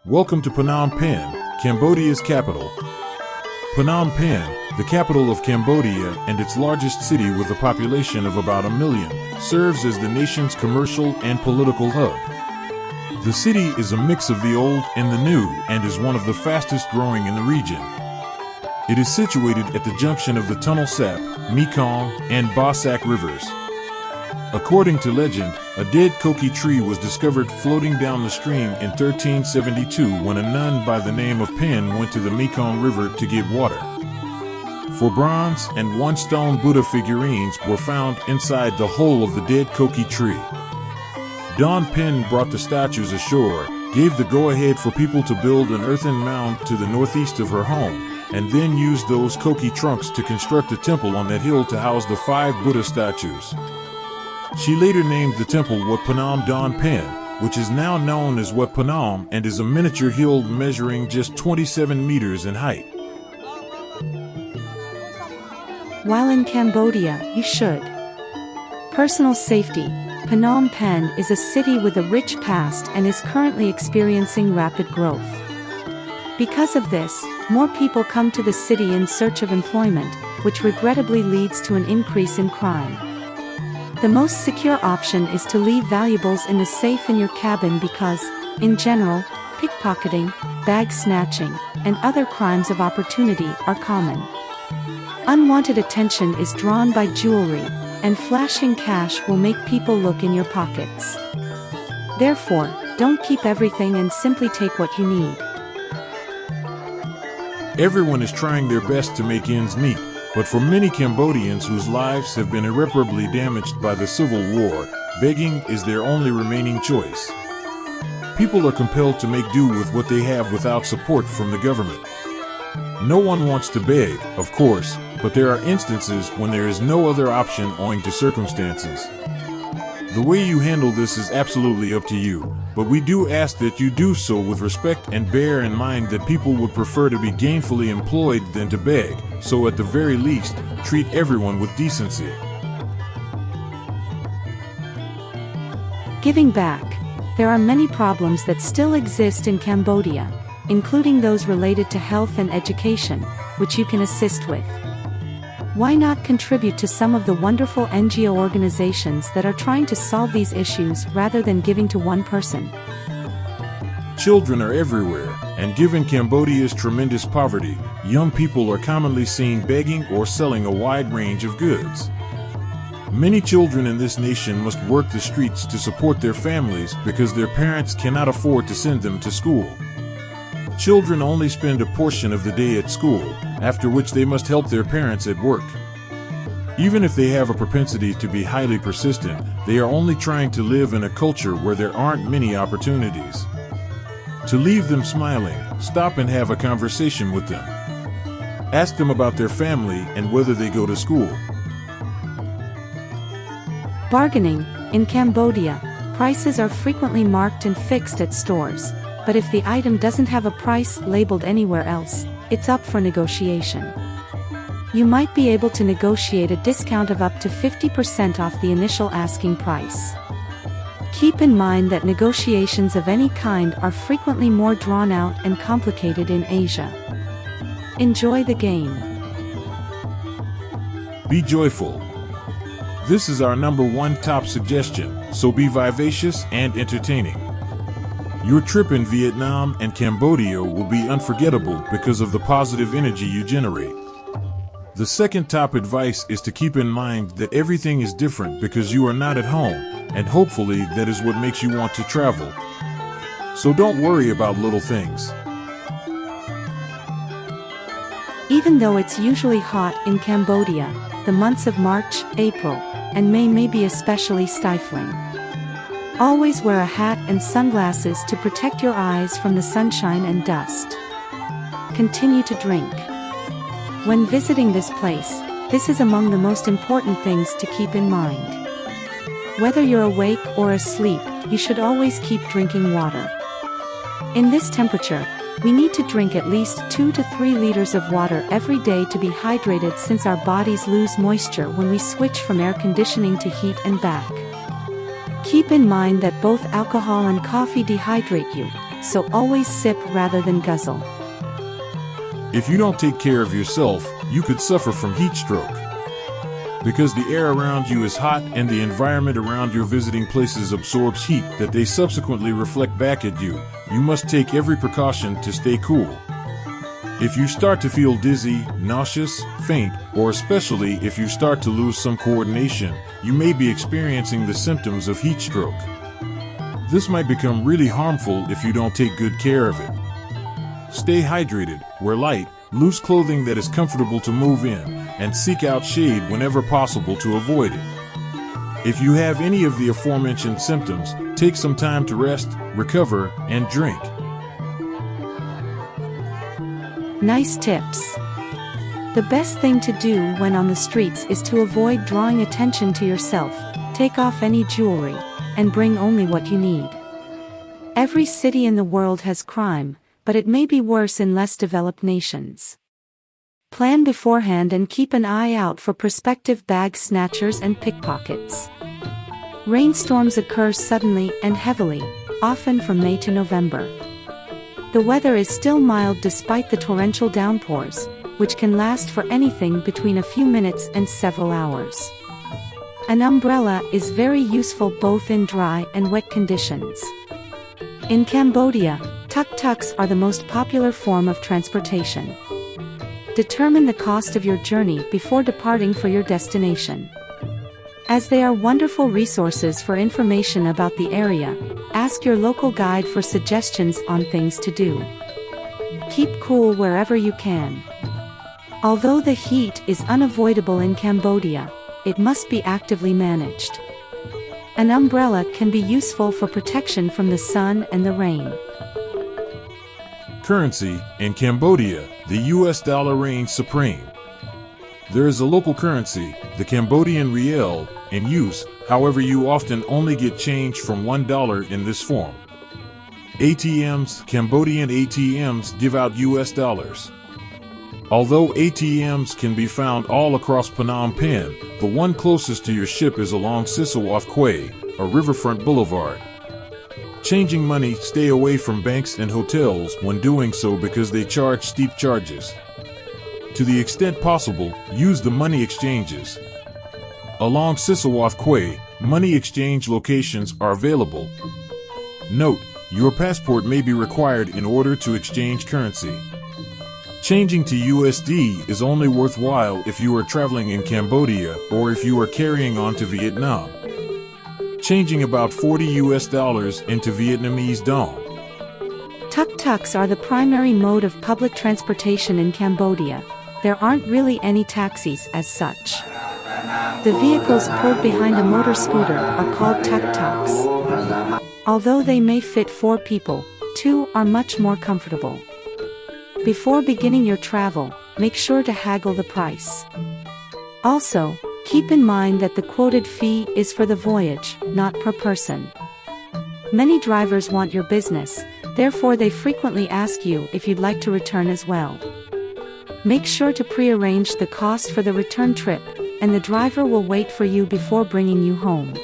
Welcome to Phnom Penh, Cambodia's capital. Phnom Penh, the capital of Cambodia and its largest city with a population of about 1 million, serves as the nation's commercial and political hub. The city is a mix of the old and the new and is one of the fastest growing in the region. It is situated at the junction of the Tonle Sap, Mekong, and Bassac rivers. According to legend, a dead koki tree was discovered floating down the stream in 1372 when a nun by the name of Pen went to the Mekong River to get water. 4 bronze and 1 stone Buddha figurines were found inside the hole of the dead koki tree. Don Pen brought the statues ashore, gave the go-ahead for people to build an earthen mound to the northeast of her home, and then used those koki trunks to construct a temple on that hill to house the 5 Buddha statues. She later named the temple Wat Phnom Don Pen, which is now known as Wat Phnom and is a miniature hill measuring just 27 meters in height. While in Cambodia, you should. Personal safety. Phnom Penh is a city with a rich past and is currently experiencing rapid growth. Because of this, more people come to the city in search of employment, which regrettably leads to an increase in crime. The most secure option is to leave valuables in the safe in your cabin because, in general, pickpocketing, bag snatching, and other crimes of opportunity are common. Unwanted attention is drawn by jewelry, and flashing cash will make people look in your pockets. Therefore, don't keep everything and simply take what you need. Everyone is trying their best to make ends meet, but for many Cambodians whose lives have been irreparably damaged by the civil war, begging is their only remaining choice. People are compelled to make do with what they have without support from the government. No one wants to beg, of course, but there are instances when there is no other option owing to circumstances. The way you handle this is absolutely up to you, but we do ask that you do so with respect and bear in mind that people would prefer to be gainfully employed than to beg, so at the very least, treat everyone with decency. Giving back. There are many problems that still exist in Cambodia, including those related to health and education, which you can assist with. Why not contribute to some of the wonderful NGO organizations that are trying to solve these issues rather than giving to one person? Children are everywhere, and given Cambodia's tremendous poverty, young people are commonly seen begging or selling a wide range of goods. Many children in this nation must work the streets to support their families because their parents cannot afford to send them to school. Children only spend a portion of the day at school, after which they must help their parents at work. Even if they have a propensity to be highly persistent, they are only trying to live in a culture where there aren't many opportunities. To leave them smiling, stop and have a conversation with them. Ask them about their family and whether they go to school. Bargaining. In Cambodia, prices are frequently marked and fixed at stores, but if the item doesn't have a price labeled anywhere else, it's up for negotiation. You might be able to negotiate a discount of up to 50% off the initial asking price. Keep in mind that negotiations of any kind are frequently more drawn out and complicated in Asia. Enjoy the game. Be joyful. This is our #1 top suggestion, so be vivacious and entertaining. Your trip in Vietnam and Cambodia will be unforgettable because of the positive energy you generate. The second top advice is to keep in mind that everything is different because you are not at home, and hopefully that is what makes you want to travel. So don't worry about little things. Even though it's usually hot in Cambodia, the months of March, April, and May may be especially stifling. Always wear a hat and sunglasses to protect your eyes from the sunshine and dust. Continue to drink. When visiting this place, this is among the most important things to keep in mind. Whether you're awake or asleep, you should always keep drinking water. In this temperature, we need to drink at least 2 to 3 liters of water every day to be hydrated since our bodies lose moisture when we switch from air conditioning to heat and back. Keep in mind that both alcohol and coffee dehydrate you, so always sip rather than guzzle. If you don't take care of yourself, you could suffer from heat stroke. Because the air around you is hot and the environment around your visiting places absorbs heat that they subsequently reflect back at you, you must take every precaution to stay cool. If you start to feel dizzy, nauseous, faint, or especially if you start to lose some coordination, you may be experiencing the symptoms of heat stroke. This might become really harmful if you don't take good care of it. Stay hydrated, wear light, loose clothing that is comfortable to move in, and seek out shade whenever possible to avoid it. If you have any of the aforementioned symptoms, take some time to rest, recover, and drink. Nice tips. The best thing to do when on the streets is to avoid drawing attention to yourself, take off any jewelry, and bring only what you need. Every city in the world has crime, but it may be worse in less developed nations. Plan beforehand and keep an eye out for prospective bag snatchers and pickpockets. Rainstorms occur suddenly and heavily, often from May to November. The weather is still mild despite the torrential downpours, which can last for anything between a few minutes and several hours. An umbrella is very useful both in dry and wet conditions. In Cambodia, tuk-tuks are the most popular form of transportation. Determine the cost of your journey before departing for your destination. As they are wonderful resources for information about the area, ask your local guide for suggestions on things to do. Keep cool wherever you can. Although the heat is unavoidable in Cambodia, it must be actively managed. An umbrella can be useful for protection from the sun and the rain. Currency. In Cambodia, the US dollar reigns supreme. There is a local currency, the Cambodian riel, in use, however you often only get change from $1 in this form. ATMs, Cambodian ATMs give out US dollars. Although ATMs can be found all across Phnom Penh, the one closest to your ship is along Sisawaf Quay, a riverfront boulevard. Changing money, stay away from banks and hotels when doing so because they charge steep charges. To the extent possible, use the money exchanges. Along Sisawaf Quay, money exchange locations are available. Note, your passport may be required in order to exchange currency. Changing to USD is only worthwhile if you are traveling in Cambodia or if you are carrying on to Vietnam. Changing about $40 into Vietnamese dong. Tuk-tuks are the primary mode of public transportation in Cambodia. There aren't really any taxis as such. The vehicles pulled behind a motor scooter are called tuk-tuks. Although they may fit 4 people, 2 are much more comfortable. Before beginning your travel, make sure to haggle the price. Also, keep in mind that the quoted fee is for the voyage, not per person. Many drivers want your business, therefore they frequently ask you if you'd like to return as well. Make sure to pre-arrange the cost for the return trip, and the driver will wait for you before bringing you home.